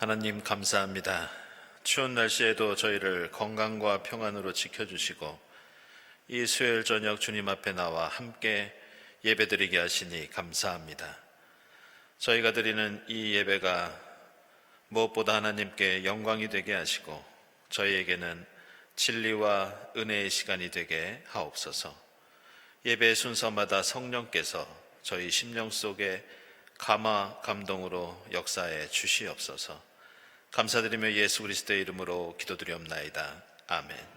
하나님 감사합니다. 추운 날씨에도 저희를 건강과 평안으로 지켜주시고 이 수요일 저녁 주님 앞에 나와 함께 예배드리게 하시니 감사합니다. 저희가 드리는 이 예배가 무엇보다 하나님께 영광이 되게 하시고 저희에게는 진리와 은혜의 시간이 되게 하옵소서. 예배 순서마다 성령께서 저희 심령 속에 감화 감동으로 역사해 주시옵소서. 감사드리며 예수 그리스도의 이름으로 기도드리옵나이다. 아멘.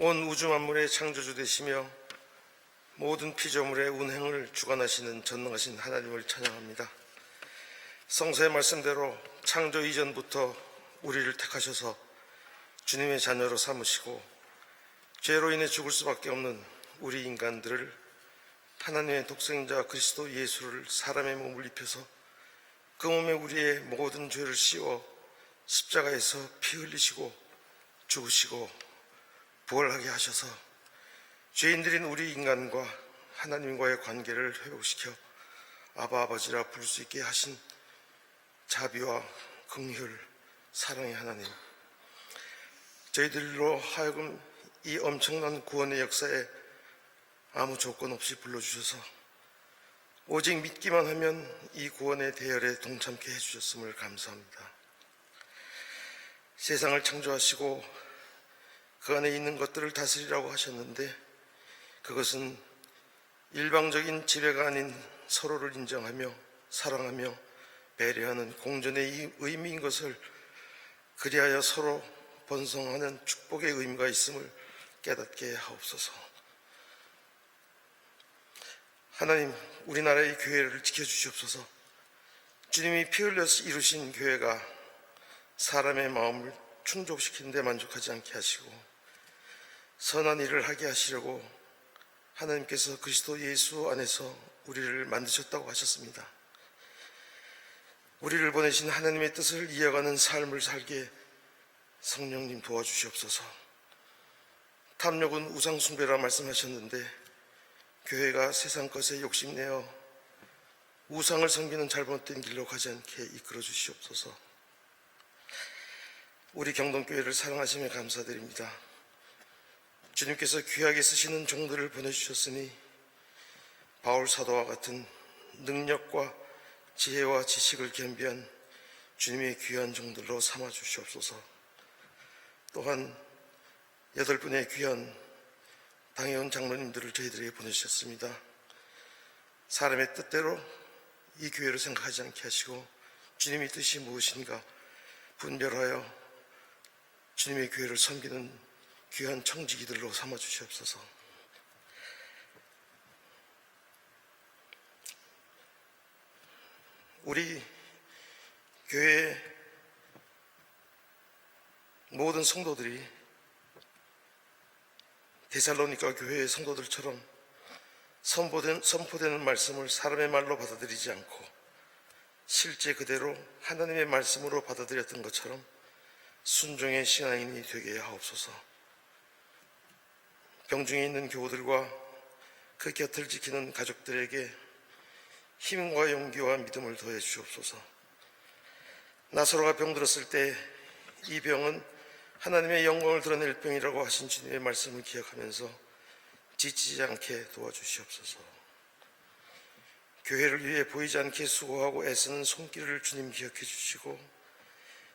온 우주 만물의 창조주 되시며 모든 피조물의 운행을 주관하시는 전능하신 하나님을 찬양합니다. 성서의 말씀대로 창조 이전부터 우리를 택하셔서 주님의 자녀로 삼으시고 죄로 인해 죽을 수밖에 없는 우리 인간들을 하나님의 독생자 그리스도 예수를 사람의 몸을 입혀서 그 몸에 우리의 모든 죄를 씌워 십자가에서 피 흘리시고 죽으시고 부활하게 하셔서 죄인들인 우리 인간과 하나님과의 관계를 회복시켜 아바 아버지라 부를 수 있게 하신 자비와 긍휼, 사랑의 하나님, 저희들로 하여금 이 엄청난 구원의 역사에 아무 조건 없이 불러주셔서 오직 믿기만 하면 이 구원의 대열에 동참케 해주셨음을 감사합니다. 세상을 창조하시고 그 안에 있는 것들을 다스리라고 하셨는데, 그것은 일방적인 지배가 아닌 서로를 인정하며 사랑하며 배려하는 공존의 의미인 것을, 그리하여 서로 번성하는 축복의 의미가 있음을 깨닫게 하옵소서. 하나님, 우리나라의 교회를 지켜주시옵소서. 주님이 피 흘려서 이루신 교회가 사람의 마음을 충족시키는 데 만족하지 않게 하시고 선한 일을 하게 하시려고 하나님께서 그리스도 예수 안에서 우리를 만드셨다고 하셨습니다. 우리를 보내신 하나님의 뜻을 이어가는 삶을 살게 성령님 도와주시옵소서. 탐욕은 우상숭배라 말씀하셨는데, 교회가 세상 것에 욕심내어 우상을 섬기는 잘못된 길로 가지 않게 이끌어 주시옵소서. 우리 경동교회를 사랑하시며 감사드립니다. 주님께서 귀하게 쓰시는 종들을 보내주셨으니 바울 사도와 같은 능력과 지혜와 지식을 겸비한 주님의 귀한 종들로 삼아 주시옵소서. 또한 8분의 귀한 당회원 장로님들을 저희들에게 보내주셨습니다. 사람의 뜻대로 이 교회를 생각하지 않게 하시고 주님의 뜻이 무엇인가 분별하여 주님의 교회를 섬기는 귀한 청지기들로 삼아 주시옵소서. 우리 교회의 모든 성도들이 데살로니가 교회의 성도들처럼 선포되는 말씀을 사람의 말로 받아들이지 않고 실제 그대로 하나님의 말씀으로 받아들였던 것처럼 순종의 신앙인이 되게 하옵소서. 병중에 있는 교우들과 그 곁을 지키는 가족들에게 힘과 용기와 믿음을 더해 주옵소서. 나사로가 병들었을 때 이 병은 하나님의 영광을 드러낼 병이라고 하신 주님의 말씀을 기억하면서 지치지 않게 도와주시옵소서. 교회를 위해 보이지 않게 수고하고 애쓰는 손길을 주님 기억해 주시고,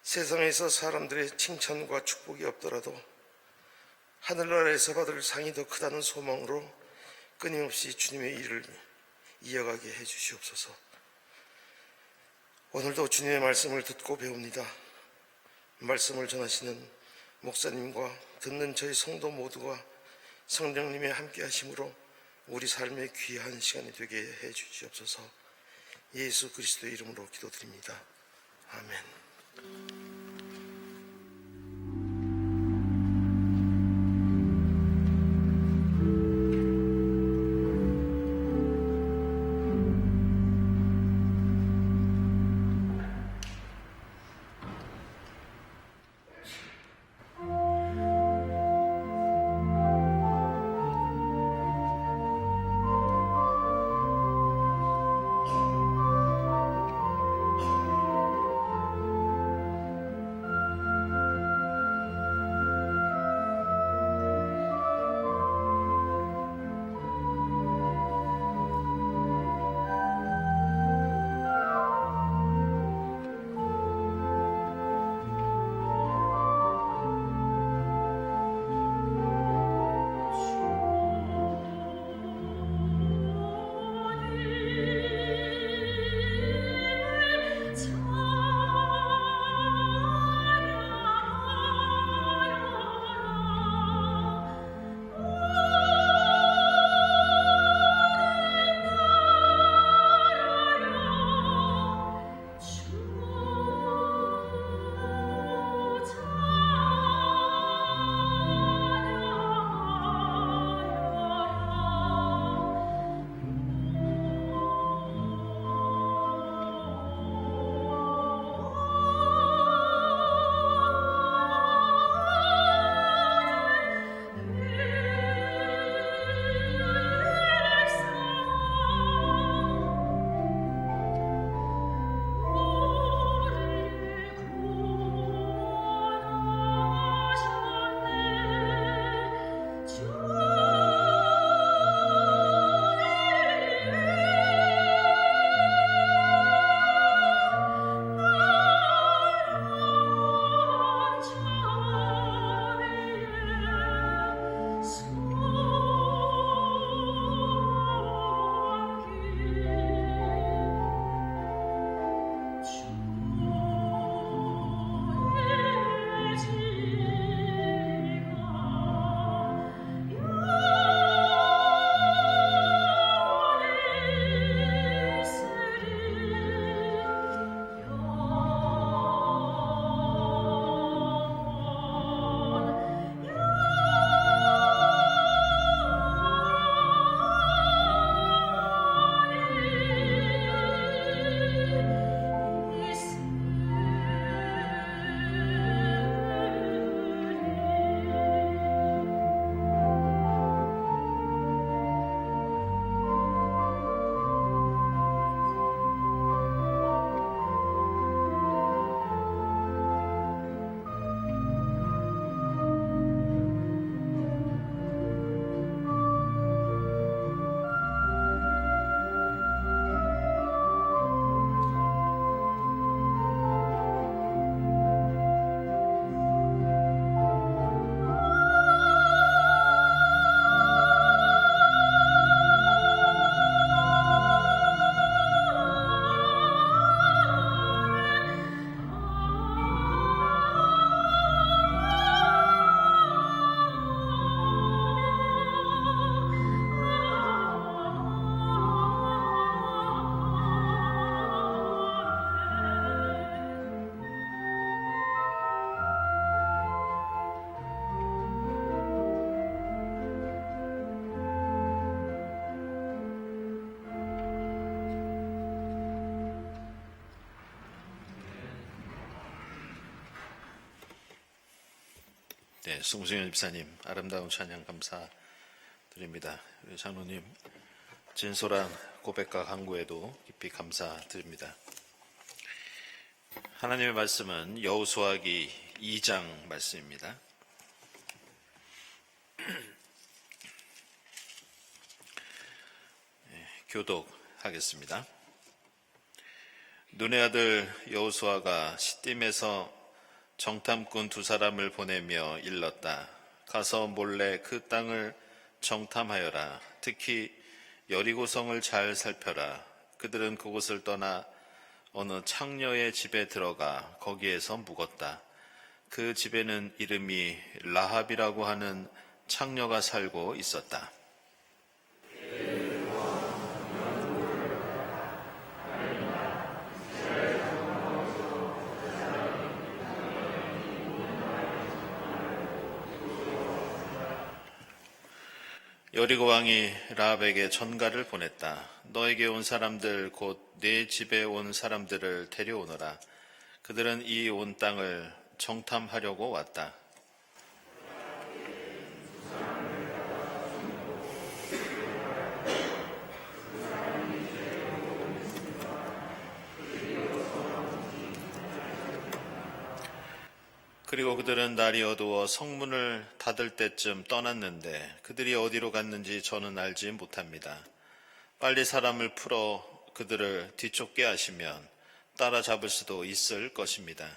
세상에서 사람들의 칭찬과 축복이 없더라도 하늘나라에서 받을 상이 더 크다는 소망으로 끊임없이 주님의 일을 이어가게 해 주시옵소서. 오늘도 주님의 말씀을 듣고 배웁니다. 말씀을 전하시는 목사님과 듣는 저희 성도 모두가 성령님의 함께 하심으로 우리 삶의 귀한 시간이 되게 해 주시옵소서. 예수 그리스도의 이름으로 기도드립니다. 아멘. 네, 송승현 집사님 아름다운 찬양 감사드립니다. 우리 장로님 진솔한 고백과 간구에도 깊이 감사드립니다. 하나님의 말씀은 여호수아기 2장 말씀입니다. 교독하겠습니다. 눈의 아들 여호수아가 시딤에서 정탐꾼 2사람을 보내며 일렀다. 가서 몰래 그 땅을 정탐하여라. 특히 여리고성을 잘 살펴라. 그들은 그곳을 떠나 어느 창녀의 집에 들어가 거기에서 묵었다. 그 집에는 이름이 라합이라고 하는 창녀가 살고 있었다. 여리고 왕이 라합에게 전가를 보냈다. 너에게 온 사람들 곧 내 집에 온 사람들을 데려오너라. 그들은 이 온 땅을 정탐하려고 왔다. 그리고 그들은 날이 어두워 성문을 닫을 때쯤 떠났는데 그들이 어디로 갔는지 저는 알지 못합니다. 빨리 사람을 풀어 그들을 뒤쫓게 하시면 따라잡을 수도 있을 것입니다.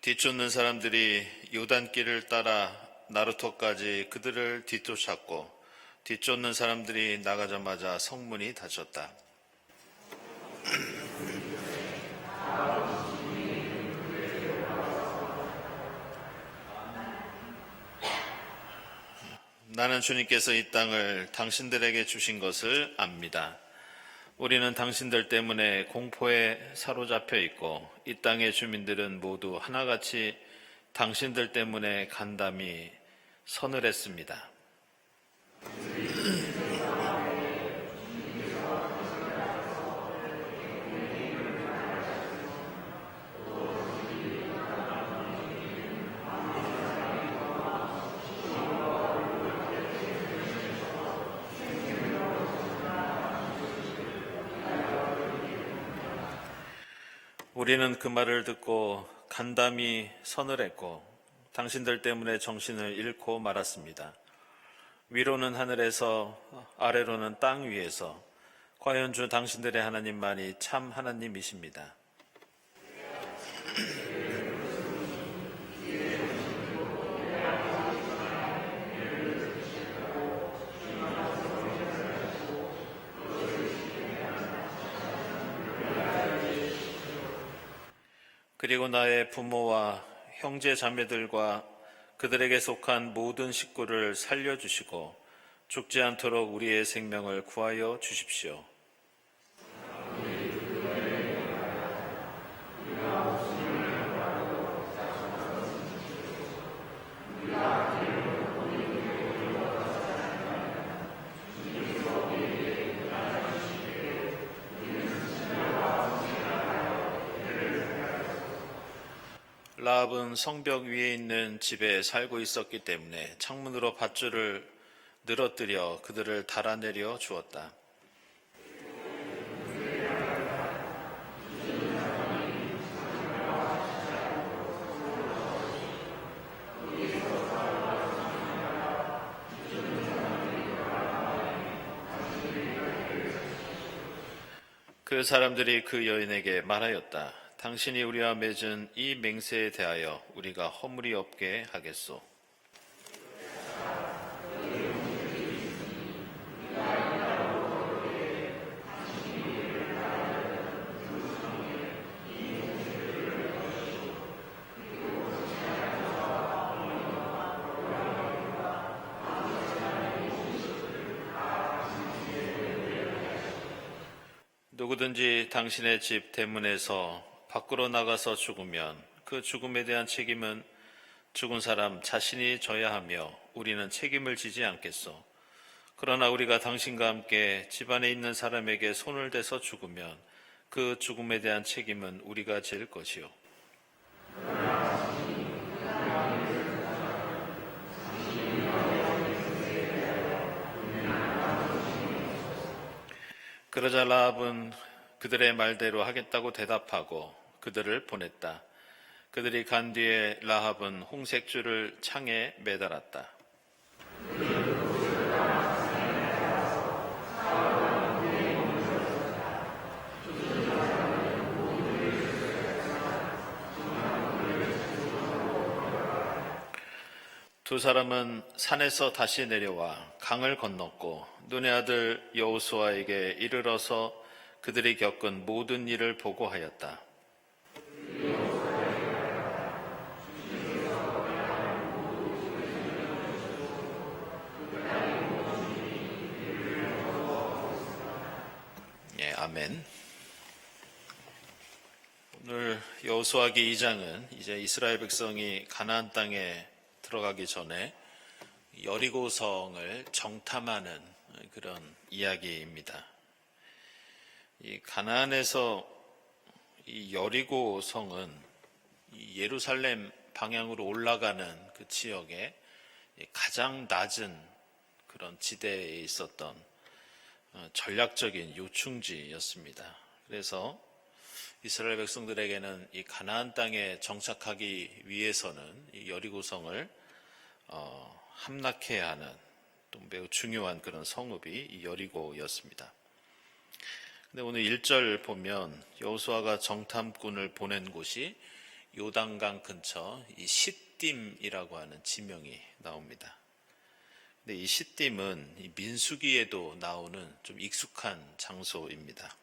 뒤쫓는 사람들이 요단길을 따라 나루토까지 그들을 뒤쫓았고 뒤쫓는 사람들이 나가자마자 성문이 닫혔다. 나는 주님께서 이 땅을 당신들에게 주신 것을 압니다. 우리는 당신들 때문에 공포에 사로잡혀 있고 이 땅의 주민들은 모두 하나같이 당신들 때문에 간담이 서늘했습니다. 우리는 그 말을 듣고 간담이 서늘했고 당신들 때문에 정신을 잃고 말았습니다. 위로는 하늘에서 아래로는 땅 위에서 과연 주 당신들의 하나님만이 참 하나님이십니다. 그리고 나의 부모와 형제 자매들과 그들에게 속한 모든 식구를 살려주시고 죽지 않도록 우리의 생명을 구하여 주십시오. 라합은 성벽 위에 있는 집에 살고 있었기 때문에 창문으로 밧줄을 늘어뜨려 그들을 달아내려 주었다. 그 사람들이 그 여인에게 말하였다. 당신이 우리와 맺은 이 맹세에 대하여 우리가 허물이 없게 하겠소. 누구든지 당신의 집 대문에서 밖으로 나가서 죽으면 그 죽음에 대한 책임은 죽은 사람 자신이 져야 하며 우리는 책임을 지지 않겠소. 그러나 우리가 당신과 함께 집안에 있는 사람에게 손을 대서 죽으면 그 죽음에 대한 책임은 우리가 질 것이요. 그러자 라합은 그들의 말대로 하겠다고 대답하고 그들을 보냈다. 그들이 간 뒤에 라합은 홍색줄을 창에 매달았다. 두 사람은 산에서 다시 내려와 강을 건넜고 눈의 아들 여호수아에게 이르러서 그들이 겪은 모든 일을 보고하였다. 예, 아멘. 오늘 여호수아기 2장은 이제 이스라엘 백성이 가나안 땅에 들어가기 전에 여리고성을 정탐하는 그런 이야기입니다. 이 가나안에서 이 여리고성은 이 예루살렘 방향으로 올라가는 그 지역에 가장 낮은 그런 지대에 있었던 전략적인 요충지였습니다. 그래서 이스라엘 백성들에게는 이 가나안 땅에 정착하기 위해서는 이 여리고성을 함락해야 하는 또 매우 중요한 그런 성읍이 이 여리고였습니다. 근데 오늘 1절 보면 여호수아가 정탐꾼을 보낸 곳이 요단강 근처 이 시딤이라고 하는 지명이 나옵니다. 근데 이 시딤은 이 민수기에도 나오는 좀 익숙한 장소입니다.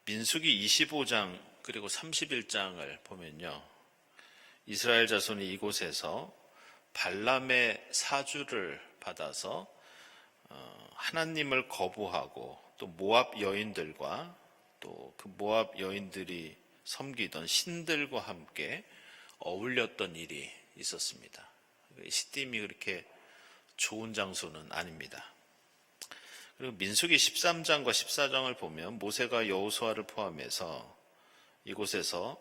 민수기 25장 그리고 31장을 보면요. 이스라엘 자손이 이곳에서 발람의 사주를 받아서 하나님을 거부하고 또 모압 여인들과 또 그 모압 여인들이 섬기던 신들과 함께 어울렸던 일이 있었습니다. 시딤이 그렇게 좋은 장소는 아닙니다. 그리고 민수기 13장과 14장을 보면 모세가 여호수아를 포함해서 이곳에서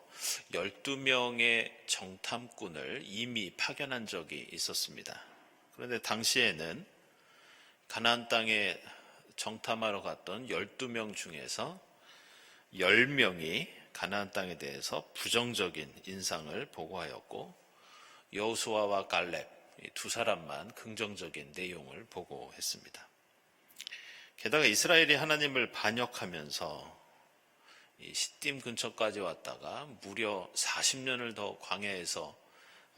12명의 정탐꾼을 이미 파견한 적이 있었습니다. 그런데 당시에는 가나안 땅에 정탐하러 갔던 12명 중에서 10명이 가나안 땅에 대해서 부정적인 인상을 보고하였고 여호수아와 갈렙 두 사람만 긍정적인 내용을 보고했습니다. 게다가 이스라엘이 하나님을 반역하면서 이 시딤 근처까지 왔다가 무려 40년을 더 광야에서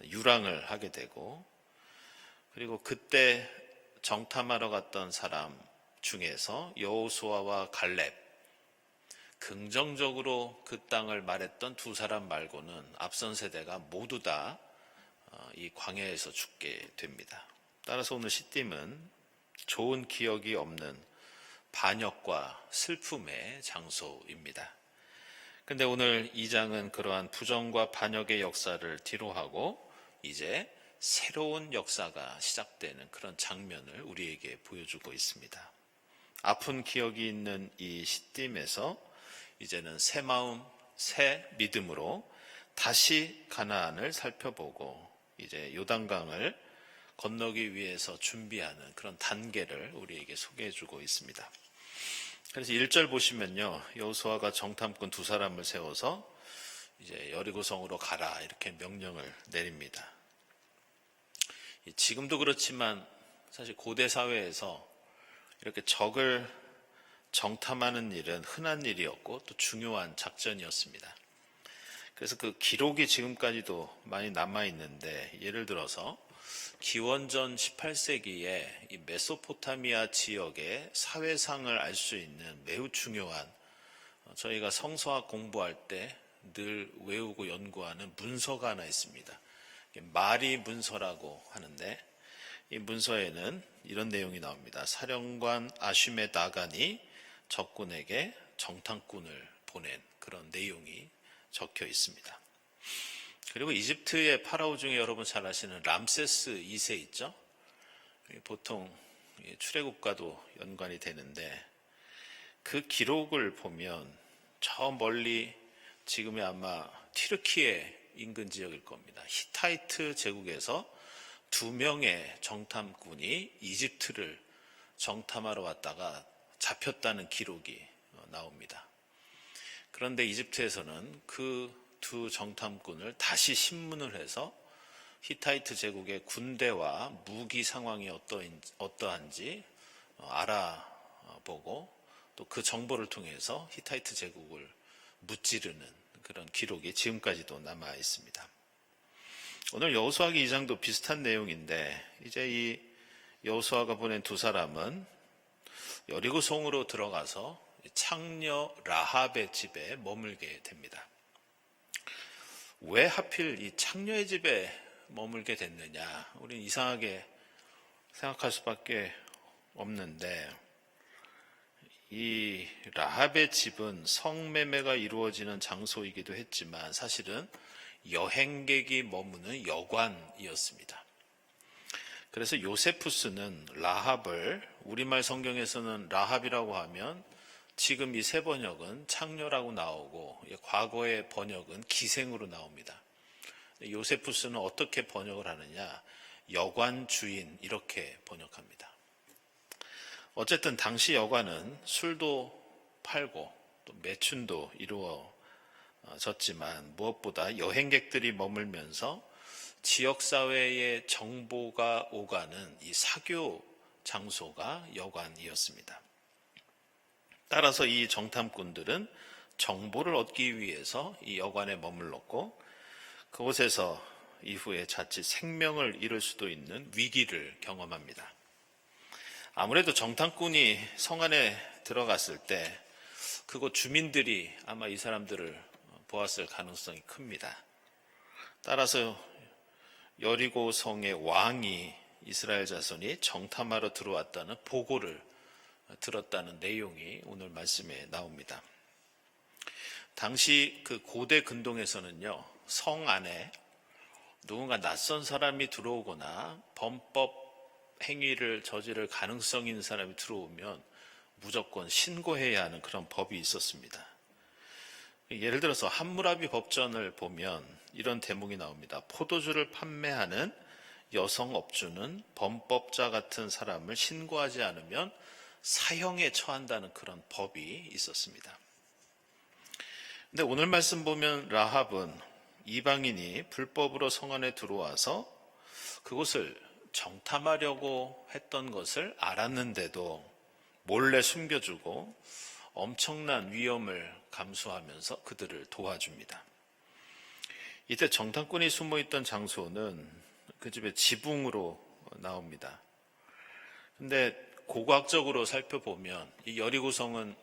유랑을 하게 되고 그리고 그때 정탐하러 갔던 사람 중에서 여호수아와 갈렙 긍정적으로 그 땅을 말했던 두 사람 말고는 앞선 세대가 모두 다 이 광야에서 죽게 됩니다. 따라서 오늘 시딤은 좋은 기억이 없는 반역과 슬픔의 장소입니다. 근데 오늘 2장은 그러한 부정과 반역의 역사를 뒤로하고 이제 새로운 역사가 시작되는 그런 장면을 우리에게 보여주고 있습니다. 아픈 기억이 있는 이 시딤에서 이제는 새 마음, 새 믿음으로 다시 가나안을 살펴보고 이제 요단강을 건너기 위해서 준비하는 그런 단계를 우리에게 소개해주고 있습니다. 그래서 1절 보시면요, 여호수아가 정탐꾼 두 사람을 세워서 이제 여리고성으로 가라 이렇게 명령을 내립니다. 지금도 그렇지만 사실 고대 사회에서 이렇게 적을 정탐하는 일은 흔한 일이었고 또 중요한 작전이었습니다. 그래서 그 기록이 지금까지도 많이 남아 있는데 예를 들어서 기원전 18세기에 이 메소포타미아 지역의 사회상을 알 수 있는 매우 중요한 저희가 성서학 공부할 때 늘 외우고 연구하는 문서가 하나 있습니다. 마리 문서라고 하는데 이 문서에는 이런 내용이 나옵니다. 사령관 아슈메 다간이 적군에게 정탐꾼을 보낸 그런 내용이 적혀 있습니다. 그리고 이집트의 파라오 중에 여러분 잘 아시는 람세스 2세 있죠? 보통 출애굽과도 연관이 되는데 그 기록을 보면 저 멀리 지금이 아마 튀르키예 인근 지역일 겁니다. 히타이트 제국에서 2명의 정탐꾼이 이집트를 정탐하러 왔다가 잡혔다는 기록이 나옵니다. 그런데 이집트에서는 그 두 정탐꾼을 다시 신문을 해서 히타이트 제국의 군대와 무기 상황이 어떠한지 알아보고 또 그 정보를 통해서 히타이트 제국을 무찌르는 그런 기록이 지금까지도 남아 있습니다. 오늘 여호수아기 2장도 비슷한 내용인데 이제 이 여호수아가 보낸 두 사람은 여리고 성으로 들어가서 창녀 라합의 집에 머물게 됩니다. 왜 하필 이 창녀의 집에 머물게 됐느냐? 우리는 이상하게 생각할 수밖에 없는데 이 라합의 집은 성매매가 이루어지는 장소이기도 했지만 사실은 여행객이 머무는 여관이었습니다. 그래서 요세푸스는 라합을 우리말 성경에서는 라합이라고 하면 지금 이 세 번역은 창녀라고 나오고 과거의 번역은 기생으로 나옵니다. 요세푸스는 어떻게 번역을 하느냐? 여관 주인 이렇게 번역합니다. 어쨌든 당시 여관은 술도 팔고 또 매춘도 이루어졌지만 무엇보다 여행객들이 머물면서 지역사회의 정보가 오가는 이 사교 장소가 여관이었습니다. 따라서 이 정탐꾼들은 정보를 얻기 위해서 이 여관에 머물렀고 그곳에서 이후에 자칫 생명을 잃을 수도 있는 위기를 경험합니다. 아무래도 정탐꾼이 성 안에 들어갔을 때 그곳 주민들이 아마 이 사람들을 보았을 가능성이 큽니다. 따라서 여리고 성의 왕이 이스라엘 자손이 정탐하러 들어왔다는 보고를 들었다는 내용이 오늘 말씀에 나옵니다. 당시 그 고대 근동에서는요, 성 안에 누군가 낯선 사람이 들어오거나 범법 행위를 저지를 가능성 있는 사람이 들어오면 무조건 신고해야 하는 그런 법이 있었습니다. 예를 들어서 함무라비 법전을 보면 이런 대목이 나옵니다. 포도주를 판매하는 여성 업주는 범법자 같은 사람을 신고하지 않으면 사형에 처한다는 그런 법이 있었습니다. 근데 오늘 말씀 보면 라합은 이방인이 불법으로 성 안에 들어와서 그곳을 정탐하려고 했던 것을 알았는데도 몰래 숨겨주고 엄청난 위험을 감수하면서 그들을 도와줍니다. 이때 정탐꾼이 숨어있던 장소는 그 집의 지붕으로 나옵니다. 근데 고고학적으로 살펴보면 이 여리고성은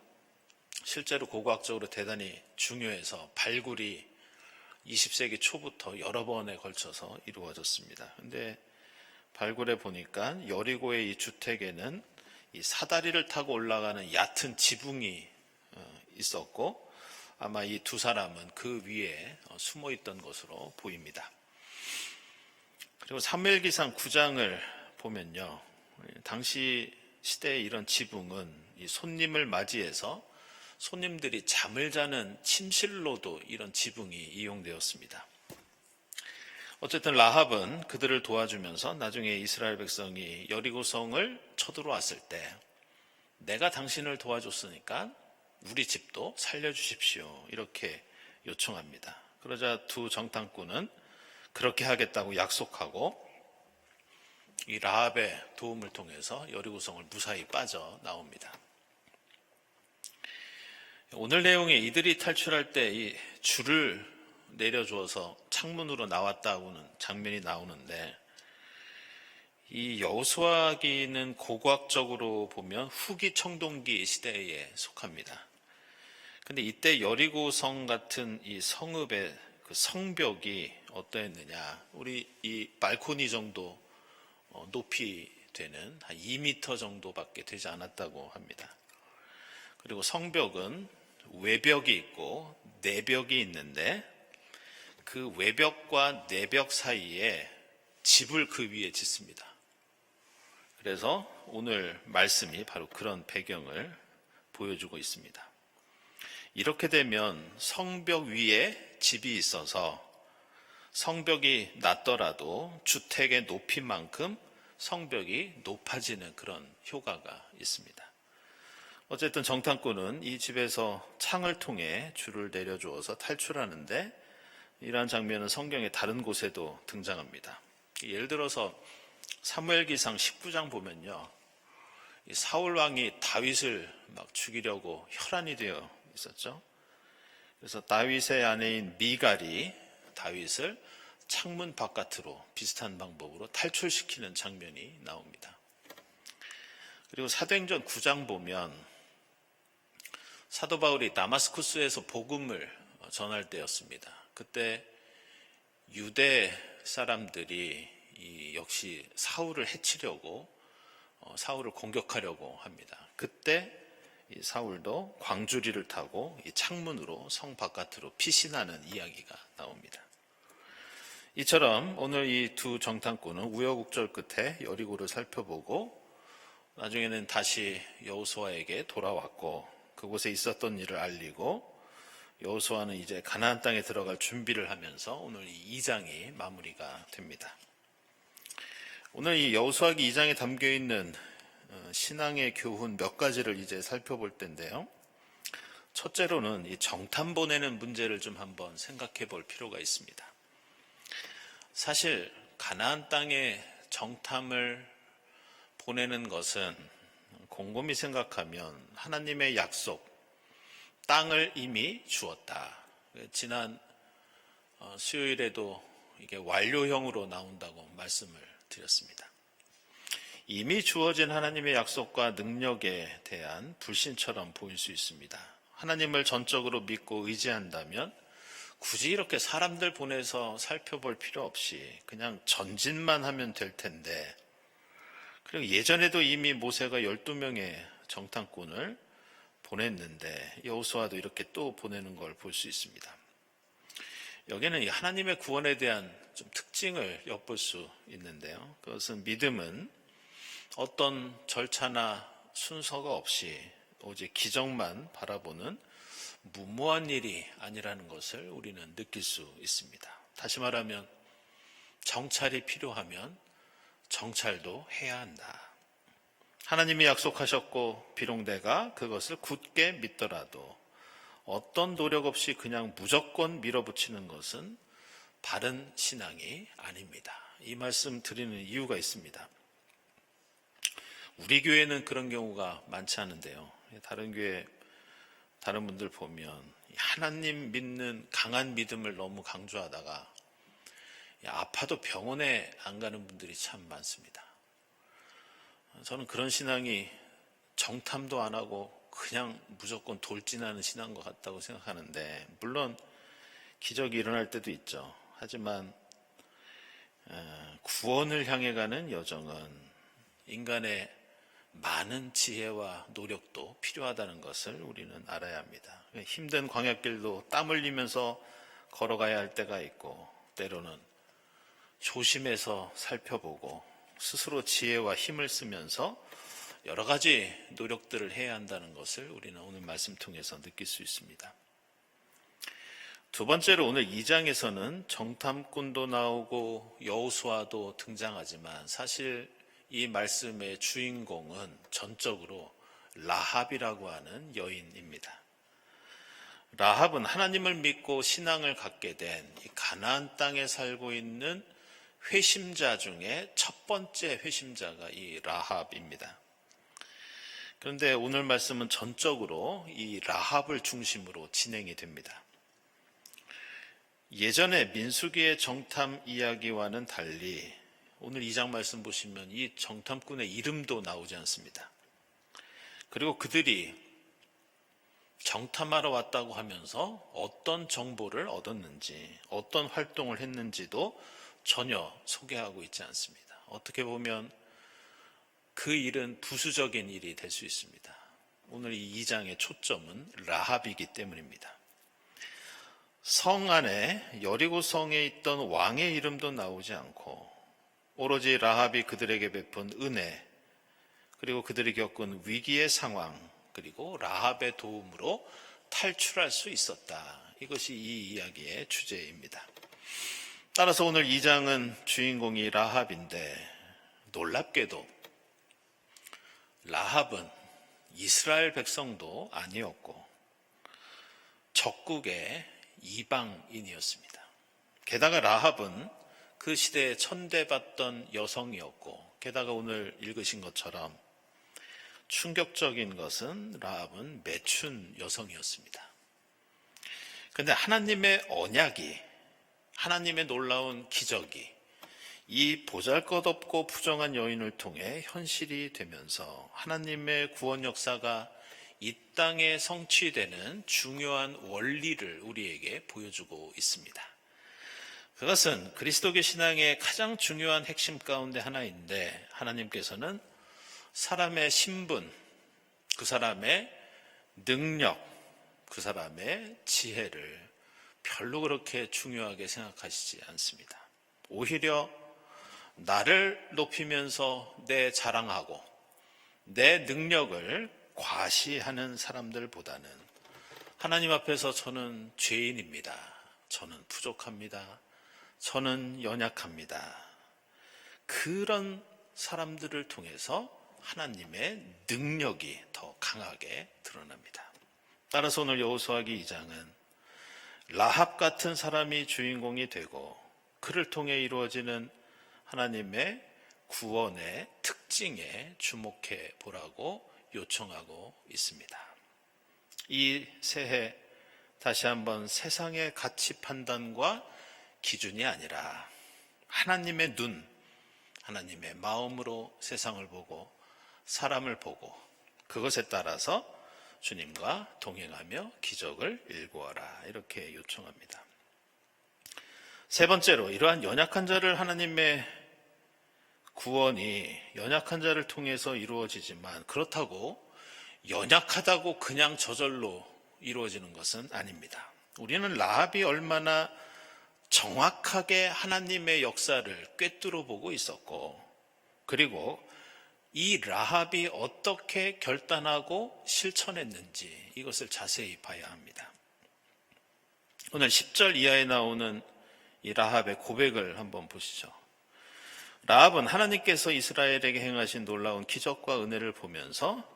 실제로 고고학적으로 대단히 중요해서 발굴이 20세기 초부터 여러 번에 걸쳐서 이루어졌습니다. 근데 발굴해 보니까 여리고의 이 주택에는 이 사다리를 타고 올라가는 얕은 지붕이 있었고 아마 이 두 사람은 그 위에 숨어 있던 것으로 보입니다. 그리고 사무엘기상 9장을 보면요, 당시 시대의 이런 지붕은 이 손님을 맞이해서 손님들이 잠을 자는 침실로도 이런 지붕이 이용되었습니다. 어쨌든 라합은 그들을 도와주면서 나중에 이스라엘 백성이 여리고성을 쳐들어왔을 때 내가 당신을 도와줬으니까 우리 집도 살려주십시오 이렇게 요청합니다. 그러자 두 정탐꾼은 그렇게 하겠다고 약속하고 이 라합의 도움을 통해서 여리고성을 무사히 빠져나옵니다. 오늘 내용에 이들이 탈출할 때 이 줄을 내려주어서 창문으로 나왔다고는 장면이 나오는데 이 여호수아기는 고고학적으로 보면 후기 청동기 시대에 속합니다. 근데 이때 여리고성 같은 이 성읍의 그 성벽이 어떠했느냐? 우리 이 발코니 정도 높이 되는 한 2m 정도밖에 되지 않았다고 합니다. 그리고 성벽은 외벽이 있고 내벽이 있는데 그 외벽과 내벽 사이에 집을 그 위에 짓습니다. 그래서 오늘 말씀이 바로 그런 배경을 보여주고 있습니다. 이렇게 되면 성벽 위에 집이 있어서 성벽이 낮더라도 주택의 높이만큼 성벽이 높아지는 그런 효과가 있습니다. 어쨌든 정탐꾼은 이 집에서 창을 통해 줄을 내려주어서 탈출하는데 이러한 장면은 성경의 다른 곳에도 등장합니다. 예를 들어서 사무엘기상 19장 보면요, 이 사울 왕이 다윗을 막 죽이려고 혈안이 되어 있었죠. 그래서 다윗의 아내인 미갈이 다윗을 창문 바깥으로 비슷한 방법으로 탈출시키는 장면이 나옵니다. 그리고 사도행전 9장 보면 사도 바울이 다마스쿠스에서 복음을 전할 때였습니다. 그때 유대 사람들이 역시 사울을 해치려고 사울을 공격하려고 합니다. 그때 이 사울도 광주리를 타고 이 창문으로 성 바깥으로 피신하는 이야기가 나옵니다. 이처럼 오늘 이 두 정탐꾼은 우여곡절 끝에 여리고를 살펴보고 나중에는 다시 여호수아에게 돌아왔고 그곳에 있었던 일을 알리고 여호수아는 이제 가나안 땅에 들어갈 준비를 하면서 오늘 이 2장이 마무리가 됩니다. 오늘 이 여호수아기 2장에 담겨 있는 신앙의 교훈 몇 가지를 이제 살펴볼 텐데요. 첫째로는 이 정탐 보내는 문제를 좀 한번 생각해 볼 필요가 있습니다. 사실 가나안 땅에 정탐을 보내는 것은 곰곰이 생각하면 하나님의 약속, 땅을 이미 주었다. 지난 수요일에도 이게 완료형으로 나온다고 말씀을 드렸습니다. 이미 주어진 하나님의 약속과 능력에 대한 불신처럼 보일 수 있습니다. 하나님을 전적으로 믿고 의지한다면 굳이 이렇게 사람들 보내서 살펴볼 필요 없이 그냥 전진만 하면 될 텐데, 그리고 예전에도 이미 모세가 12명의 정탐꾼을 보냈는데 여호수아도 이렇게 또 보내는 걸 볼 수 있습니다. 여기는 하나님의 구원에 대한 좀 특징을 엿볼 수 있는데요. 그것은 믿음은 어떤 절차나 순서가 없이 오직 기적만 바라보는 무모한 일이 아니라는 것을 우리는 느낄 수 있습니다. 다시 말하면 정찰이 필요하면 정찰도 해야 한다. 하나님이 약속하셨고 비록 내가 그것을 굳게 믿더라도 어떤 노력 없이 그냥 무조건 밀어붙이는 것은 바른 신앙이 아닙니다. 이 말씀 드리는 이유가 있습니다. 우리 교회는 그런 경우가 많지 않은데요. 다른 교회, 다른 분들 보면 하나님 믿는 강한 믿음을 너무 강조하다가 아파도 병원에 안 가는 분들이 참 많습니다. 저는 그런 신앙이 정탐도 안 하고 그냥 무조건 돌진하는 신앙인 것 같다고 생각하는데, 물론 기적이 일어날 때도 있죠. 하지만 구원을 향해 가는 여정은 인간의 많은 지혜와 노력도 필요하다는 것을 우리는 알아야 합니다. 힘든 광야길도 땀 흘리면서 걸어가야 할 때가 있고, 때로는 조심해서 살펴보고 스스로 지혜와 힘을 쓰면서 여러 가지 노력들을 해야 한다는 것을 우리는 오늘 말씀 통해서 느낄 수 있습니다. 두 번째로 오늘 2장에서는 정탐꾼도 나오고 여호수아도 등장하지만 사실 이 말씀의 주인공은 전적으로 라합이라고 하는 여인입니다. 라합은 하나님을 믿고 신앙을 갖게 된 이 가나안 땅에 살고 있는 회심자 중에 첫 번째 회심자가 이 라합입니다. 그런데 오늘 말씀은 전적으로 이 라합을 중심으로 진행이 됩니다. 예전에 민수기의 정탐 이야기와는 달리 오늘 2장 말씀 보시면 이 정탐꾼의 이름도 나오지 않습니다. 그리고 그들이 정탐하러 왔다고 하면서 어떤 정보를 얻었는지, 어떤 활동을 했는지도 전혀 소개하고 있지 않습니다. 어떻게 보면 그 일은 부수적인 일이 될 수 있습니다. 오늘 이 2장의 초점은 라합이기 때문입니다. 성 안에 여리고 성에 있던 왕의 이름도 나오지 않고 오로지 라합이 그들에게 베푼 은혜, 그리고 그들이 겪은 위기의 상황, 그리고 라합의 도움으로 탈출할 수 있었다. 이것이 이 이야기의 주제입니다. 따라서 오늘 2장은 주인공이 라합인데, 놀랍게도 라합은 이스라엘 백성도 아니었고 적국의 이방인이었습니다. 게다가 라합은 그 시대에 천대받던 여성이었고, 게다가 오늘 읽으신 것처럼 충격적인 것은 라합은 매춘 여성이었습니다. 그런데 하나님의 언약이, 하나님의 놀라운 기적이 이 보잘것없고 부정한 여인을 통해 현실이 되면서 하나님의 구원 역사가 이 땅에 성취되는 중요한 원리를 우리에게 보여주고 있습니다. 그것은 그리스도교 신앙의 가장 중요한 핵심 가운데 하나인데, 하나님께서는 사람의 신분, 그 사람의 능력, 그 사람의 지혜를 별로 그렇게 중요하게 생각하시지 않습니다. 오히려 나를 높이면서 내 자랑하고 내 능력을 과시하는 사람들보다는 하나님 앞에서 저는 죄인입니다. 저는 부족합니다. 저는 연약합니다. 그런 사람들을 통해서 하나님의 능력이 더 강하게 드러납니다. 따라서 오늘 여호수아기 2장은 라합 같은 사람이 주인공이 되고 그를 통해 이루어지는 하나님의 구원의 특징에 주목해 보라고 요청하고 있습니다. 이 새해 다시 한번 세상의 가치 판단과 기준이 아니라 하나님의 눈, 하나님의 마음으로 세상을 보고 사람을 보고 그것에 따라서 주님과 동행하며 기적을 일구어라, 이렇게 요청합니다. 세 번째로, 이러한 연약한 자를 하나님의 구원이 연약한 자를 통해서 이루어지지만 그렇다고 연약하다고 그냥 저절로 이루어지는 것은 아닙니다. 우리는 라합이 얼마나 정확하게 하나님의 역사를 꿰뚫어 보고 있었고, 그리고 이 라합이 어떻게 결단하고 실천했는지 이것을 자세히 봐야 합니다. 오늘 10절 이하에 나오는 이 라합의 고백을 한번 보시죠. 라합은 하나님께서 이스라엘에게 행하신 놀라운 기적과 은혜를 보면서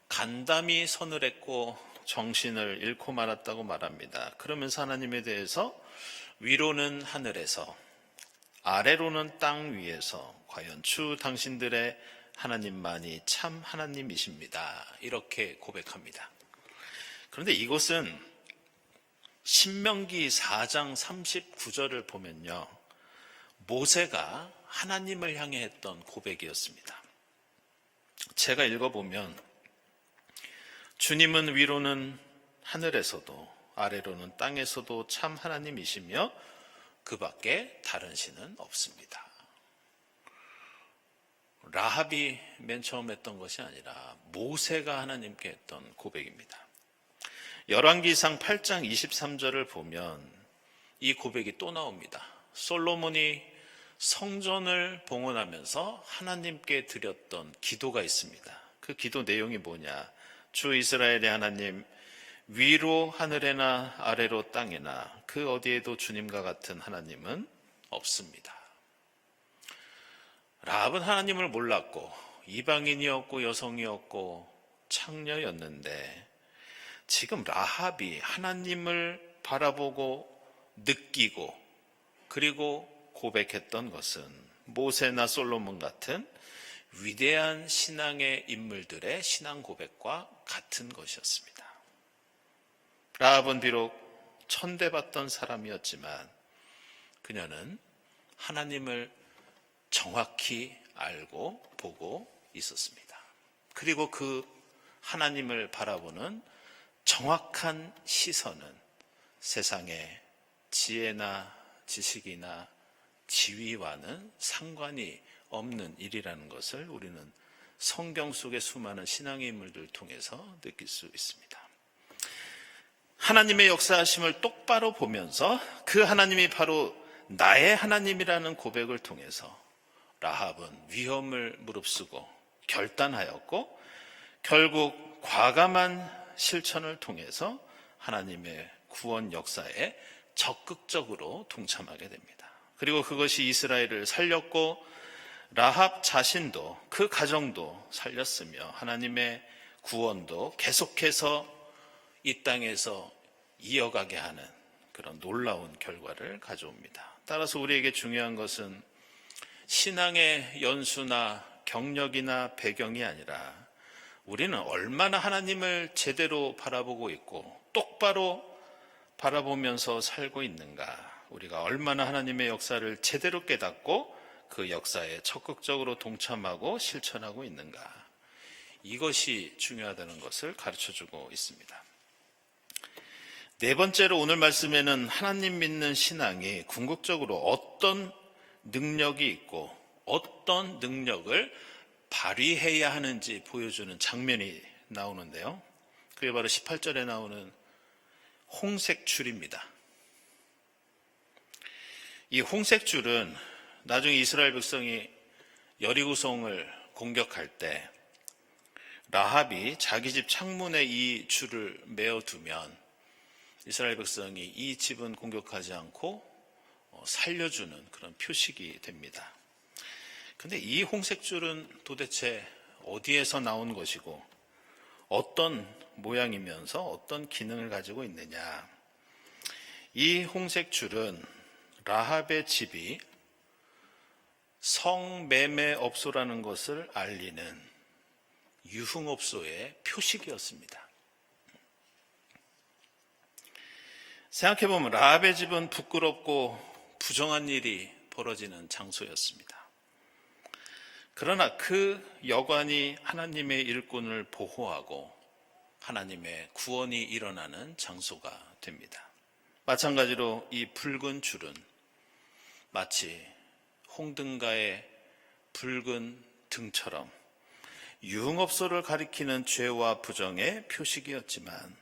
간담이 서늘했고 정신을 잃고 말았다고 말합니다. 그러면서 하나님에 대해서 위로는 하늘에서, 아래로는 땅 위에서 과연 주 당신들의 하나님만이 참 하나님이십니다, 이렇게 고백합니다. 그런데 이것은 신명기 4장 39절을 보면요, 모세가 하나님을 향해 했던 고백이었습니다. 제가 읽어보면 주님은 위로는 하늘에서도 아래로는 땅에서도 참 하나님이시며 그 밖에 다른 신은 없습니다. 라합이 맨 처음 했던 것이 아니라 모세가 하나님께 했던 고백입니다. 열왕기상 8장 23절을 보면 이 고백이 또 나옵니다. 솔로몬이 성전을 봉헌하면서 하나님께 드렸던 기도가 있습니다. 그 기도 내용이 뭐냐? 주 이스라엘의 하나님, 위로 하늘에나 아래로 땅에나 그 어디에도 주님과 같은 하나님은 없습니다. 라합은 하나님을 몰랐고 이방인이었고 여성이었고 창녀였는데, 지금 라합이 하나님을 바라보고 느끼고 그리고 고백했던 것은 모세나 솔로몬 같은 위대한 신앙의 인물들의 신앙 고백과 같은 것이었습니다. 라합은 비록 천대받던 사람이었지만 그녀는 하나님을 정확히 알고 보고 있었습니다. 그리고 그 하나님을 바라보는 정확한 시선은 세상의 지혜나 지식이나 지위와는 상관이 없는 일이라는 것을 우리는 성경 속의 수많은 신앙의 인물들을 통해서 느낄 수 있습니다. 하나님의 역사하심을 똑바로 보면서 그 하나님이 바로 나의 하나님이라는 고백을 통해서 라합은 위험을 무릅쓰고 결단하였고 결국 과감한 실천을 통해서 하나님의 구원 역사에 적극적으로 동참하게 됩니다. 그리고 그것이 이스라엘을 살렸고 라합 자신도 그 가정도 살렸으며 하나님의 구원도 계속해서 이 땅에서 이어가게 하는 그런 놀라운 결과를 가져옵니다. 따라서 우리에게 중요한 것은 신앙의 연수나 경력이나 배경이 아니라 우리는 얼마나 하나님을 제대로 바라보고 있고 똑바로 바라보면서 살고 있는가, 우리가 얼마나 하나님의 역사를 제대로 깨닫고 그 역사에 적극적으로 동참하고 실천하고 있는가, 이것이 중요하다는 것을 가르쳐주고 있습니다. 네 번째로 오늘 말씀에는 하나님 믿는 신앙이 궁극적으로 어떤 능력이 있고 어떤 능력을 발휘해야 하는지 보여주는 장면이 나오는데요. 그게 바로 18절에 나오는 홍색줄입니다. 이 홍색줄은 나중에 이스라엘 백성이 여리고성을 공격할 때 라합이 자기 집 창문에 이 줄을 메어두면 이스라엘 백성이 이 집은 공격하지 않고 살려주는 그런 표식이 됩니다. 근데 이 홍색줄은 도대체 어디에서 나온 것이고 어떤 모양이면서 어떤 기능을 가지고 있느냐? 이 홍색줄은 라합의 집이 성매매업소라는 것을 알리는 유흥업소의 표식이었습니다. 생각해보면 라합의 집은 부끄럽고 부정한 일이 벌어지는 장소였습니다. 그러나 그 여관이 하나님의 일꾼을 보호하고 하나님의 구원이 일어나는 장소가 됩니다. 마찬가지로 이 붉은 줄은 마치 홍등가의 붉은 등처럼 유흥업소를 가리키는 죄와 부정의 표식이었지만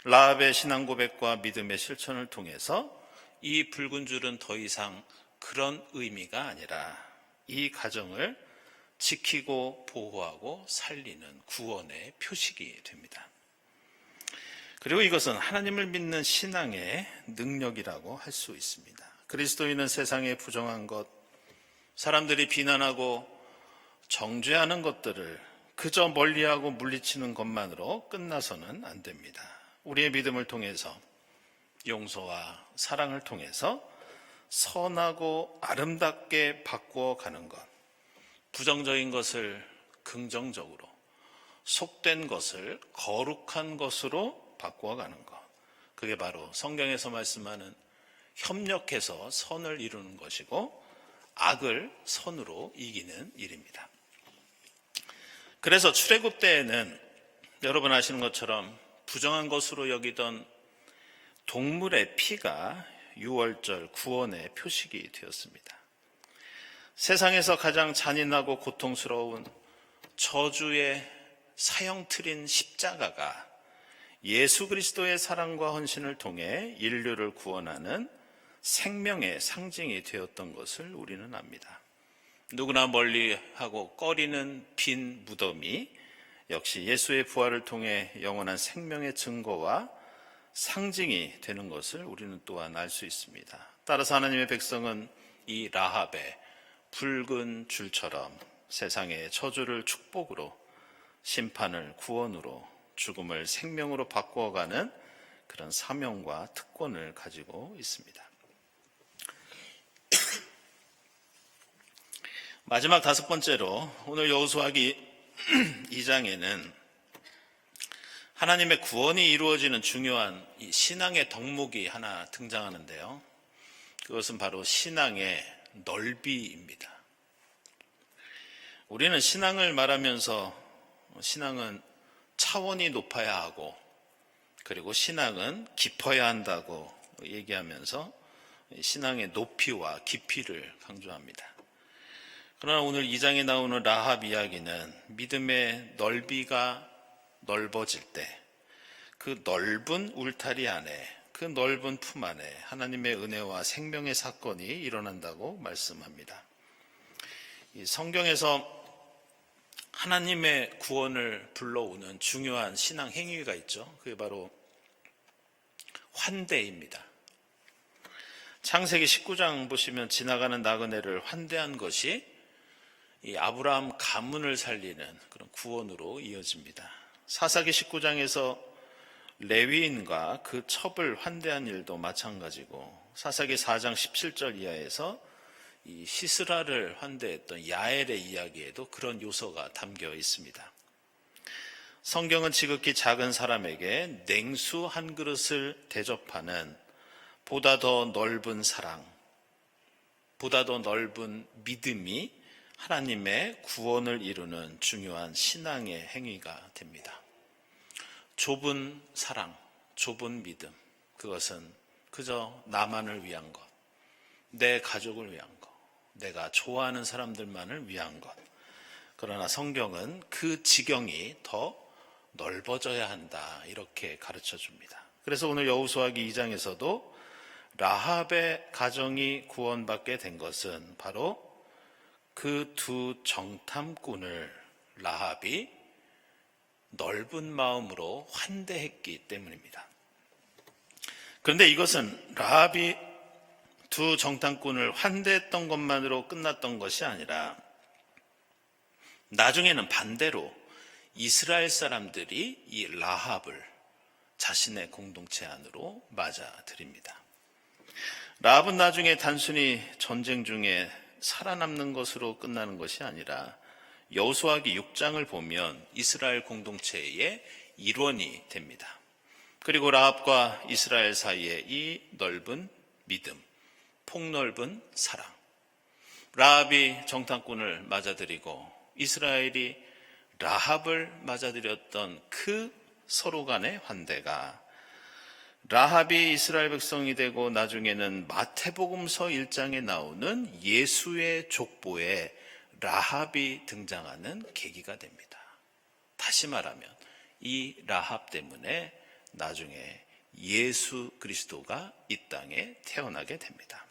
라합의 신앙 고백과 믿음의 실천을 통해서 이 붉은 줄은 더 이상 그런 의미가 아니라 이 가정을 지키고 보호하고 살리는 구원의 표식이 됩니다. 그리고 이것은 하나님을 믿는 신앙의 능력이라고 할 수 있습니다. 그리스도인은 세상의 부정한 것, 사람들이 비난하고 정죄하는 것들을 그저 멀리하고 물리치는 것만으로 끝나서는 안 됩니다. 우리의 믿음을 통해서 용서와 사랑을 통해서 선하고 아름답게 바꾸어 가는 것, 부정적인 것을 긍정적으로, 속된 것을 거룩한 것으로 바꾸어 가는 것, 그게 바로 성경에서 말씀하는 협력해서 선을 이루는 것이고 악을 선으로 이기는 일입니다. 그래서 출애굽 때에는 여러분 아시는 것처럼 부정한 것으로 여기던 동물의 피가 유월절 구원의 표식이 되었습니다. 세상에서 가장 잔인하고 고통스러운 저주의 사형틀인 십자가가 예수 그리스도의 사랑과 헌신을 통해 인류를 구원하는 생명의 상징이 되었던 것을 우리는 압니다. 누구나 멀리하고 꺼리는 빈 무덤이 역시 예수의 부활을 통해 영원한 생명의 증거와 상징이 되는 것을 우리는 또한 알 수 있습니다. 따라서 하나님의 백성은 이 라합의 붉은 줄처럼 세상의 저주를 축복으로, 심판을 구원으로, 죽음을 생명으로 바꾸어가는 그런 사명과 특권을 가지고 있습니다. 마지막 다섯 번째로 오늘 여호수아기 2장에는 하나님의 구원이 이루어지는 중요한 이 신앙의 덕목이 하나 등장하는데요. 그것은 바로 신앙의 넓이입니다. 우리는 신앙을 말하면서 신앙은 차원이 높아야 하고 그리고 신앙은 깊어야 한다고 얘기하면서 신앙의 높이와 깊이를 강조합니다. 그러나 오늘 2장에 나오는 라합 이야기는 믿음의 넓이가 넓어질 때 그 넓은 울타리 안에, 그 넓은 품 안에 하나님의 은혜와 생명의 사건이 일어난다고 말씀합니다. 이 성경에서 하나님의 구원을 불러오는 중요한 신앙 행위가 있죠. 그게 바로 환대입니다. 창세기 19장 보시면 지나가는 나그네를 환대한 것이 이 아브라함 가문을 살리는 그런 구원으로 이어집니다. 사사기 19장에서 레위인과 그 첩을 환대한 일도 마찬가지고, 사사기 4장 17절 이하에서 이 시스라를 환대했던 야엘의 이야기에도 그런 요소가 담겨 있습니다. 성경은 지극히 작은 사람에게 냉수 한 그릇을 대접하는 보다 더 넓은 사랑, 보다 더 넓은 믿음이 하나님의 구원을 이루는 중요한 신앙의 행위가 됩니다. 좁은 사랑, 좁은 믿음, 그것은 그저 나만을 위한 것, 내 가족을 위한 것, 내가 좋아하는 사람들만을 위한 것. 그러나 성경은 그 지경이 더 넓어져야 한다, 이렇게 가르쳐 줍니다. 그래서 오늘 여호수아기 2장에서도 라합의 가정이 구원받게 된 것은 바로 그 두 정탐꾼을 라합이 넓은 마음으로 환대했기 때문입니다. 그런데 이것은 라합이 두 정탐꾼을 환대했던 것만으로 끝났던 것이 아니라 나중에는 반대로 이스라엘 사람들이 이 라합을 자신의 공동체 안으로 맞아들입니다. 라합은 나중에 단순히 전쟁 중에 살아남는 것으로 끝나는 것이 아니라 여호수아기 6장을 보면 이스라엘 공동체의 일원이 됩니다. 그리고 라합과 이스라엘 사이에 이 넓은 믿음, 폭넓은 사랑, 라합이 정탐꾼을 맞아들이고 이스라엘이 라합을 맞아들였던 그 서로 간의 환대가 라합이 이스라엘 백성이 되고 나중에는 마태복음서 1장에 나오는 예수의 족보에 라합이 등장하는 계기가 됩니다. 다시 말하면 이 라합 때문에 나중에 예수 그리스도가 이 땅에 태어나게 됩니다.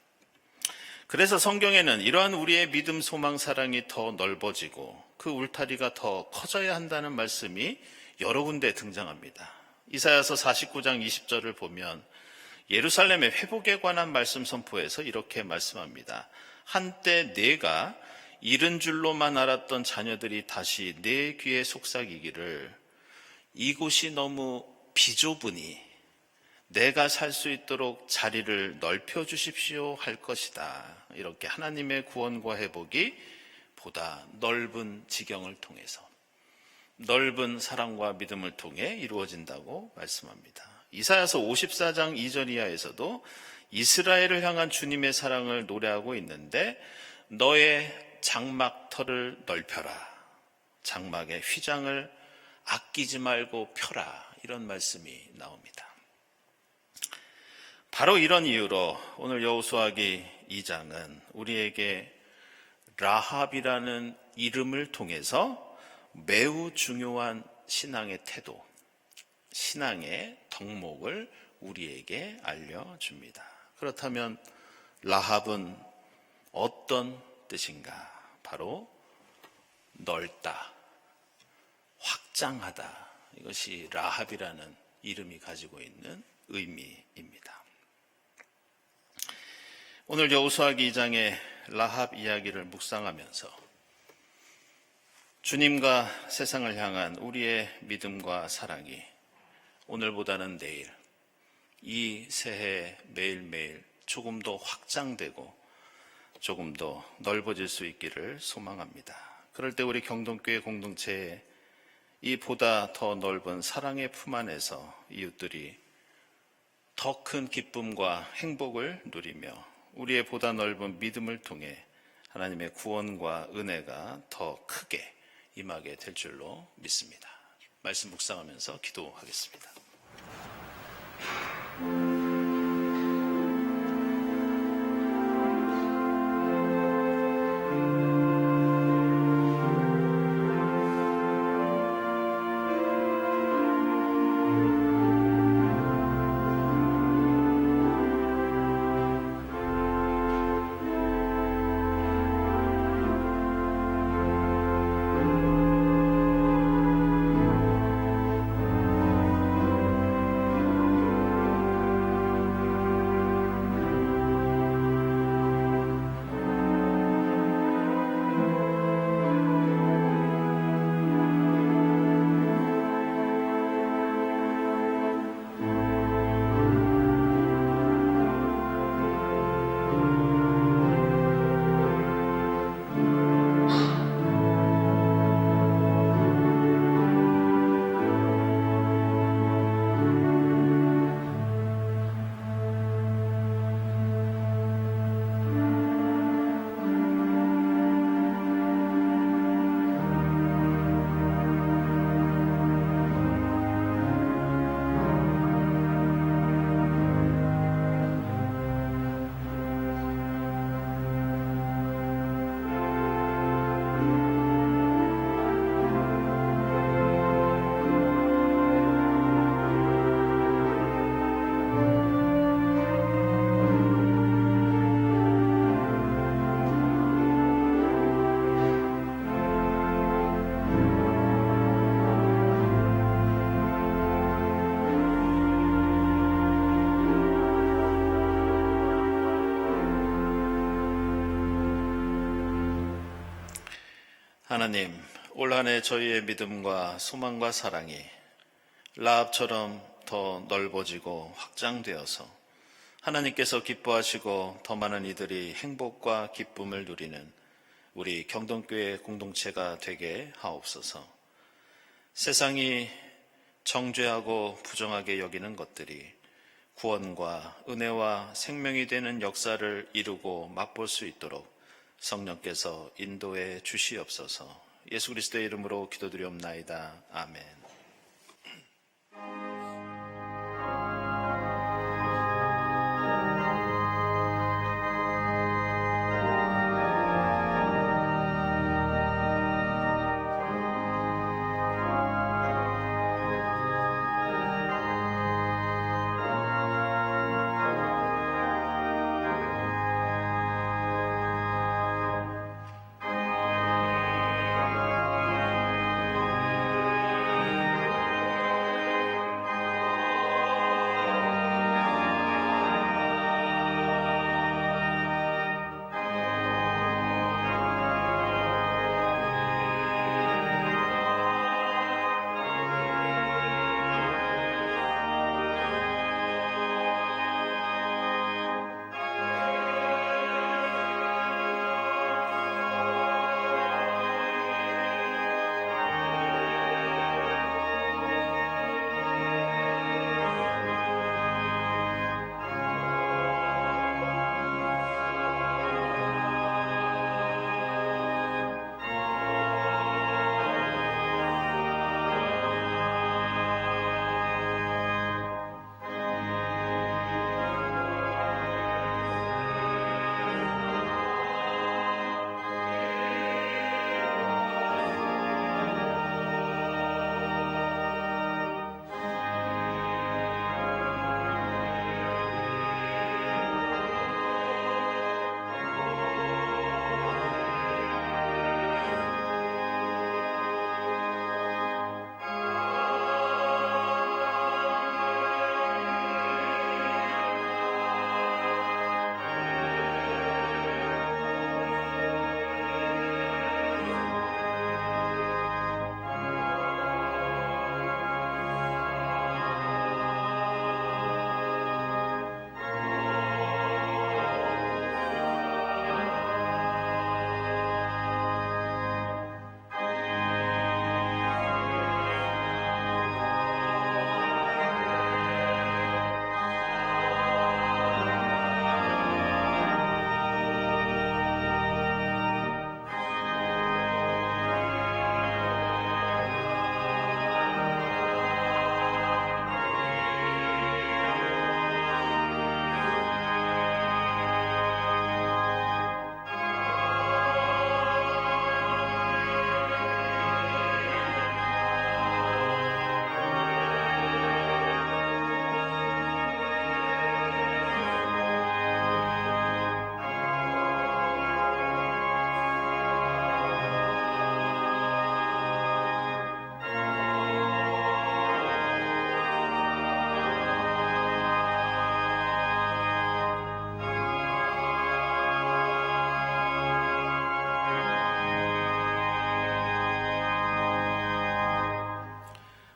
그래서 성경에는 이러한 우리의 믿음, 소망, 사랑이 더 넓어지고 그 울타리가 더 커져야 한다는 말씀이 여러 군데 등장합니다. 이사야서 49장 20절을 보면 예루살렘의 회복에 관한 말씀 선포에서 이렇게 말씀합니다. 한때 내가 잃은 줄로만 알았던 자녀들이 다시 내 귀에 속삭이기를 이곳이 너무 비좁으니 내가 살 수 있도록 자리를 넓혀 주십시오 할 것이다. 이렇게 하나님의 구원과 회복이 보다 넓은 지경을 통해서, 넓은 사랑과 믿음을 통해 이루어진다고 말씀합니다. 이사야서 54장 2절 이하에서도 이스라엘을 향한 주님의 사랑을 노래하고 있는데 너의 장막터를 넓혀라, 장막의 휘장을 아끼지 말고 펴라, 이런 말씀이 나옵니다. 바로 이런 이유로 오늘 여호수아기 2장은 우리에게 라합이라는 이름을 통해서 매우 중요한 신앙의 태도, 신앙의 덕목을 우리에게 알려줍니다. 그렇다면 라합은 어떤 뜻인가? 바로 넓다, 확장하다. 이것이 라합이라는 이름이 가지고 있는 의미입니다. 오늘 여호수아기 2장의 라합 이야기를 묵상하면서 주님과 세상을 향한 우리의 믿음과 사랑이 오늘보다는 내일, 이 새해 매일매일 조금 더 확장되고 조금 더 넓어질 수 있기를 소망합니다. 그럴 때 우리 경동교회 공동체에 이 보다 더 넓은 사랑의 품 안에서 이웃들이 더 큰 기쁨과 행복을 누리며 우리의 보다 넓은 믿음을 통해 하나님의 구원과 은혜가 더 크게 임하게 될 줄로 믿습니다. 말씀 묵상하면서 기도하겠습니다. 하나님, 올 한 해 저희의 믿음과 소망과 사랑이 라합처럼 더 넓어지고 확장되어서 하나님께서 기뻐하시고 더 많은 이들이 행복과 기쁨을 누리는 우리 경동교회 공동체가 되게 하옵소서. 세상이 정죄하고 부정하게 여기는 것들이 구원과 은혜와 생명이 되는 역사를 이루고 맛볼 수 있도록 성령께서 인도해 주시옵소서. 예수 그리스도의 이름으로 기도드리옵나이다. 아멘.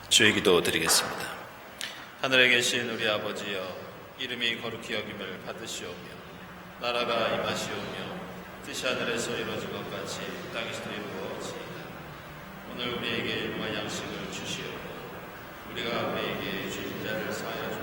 주의 기도 드리겠습니다. 하늘에 계신 우리 아버지여, 이름이 거룩히 여김을 받으시오며 나라가 임하시오며 뜻이 하늘에서 이루어진 것 같이 땅에서도 이루어지이다. 오늘 우리에게 일용할 양식을 주시옵고 우리가 우리에게 죄진 자를 사하여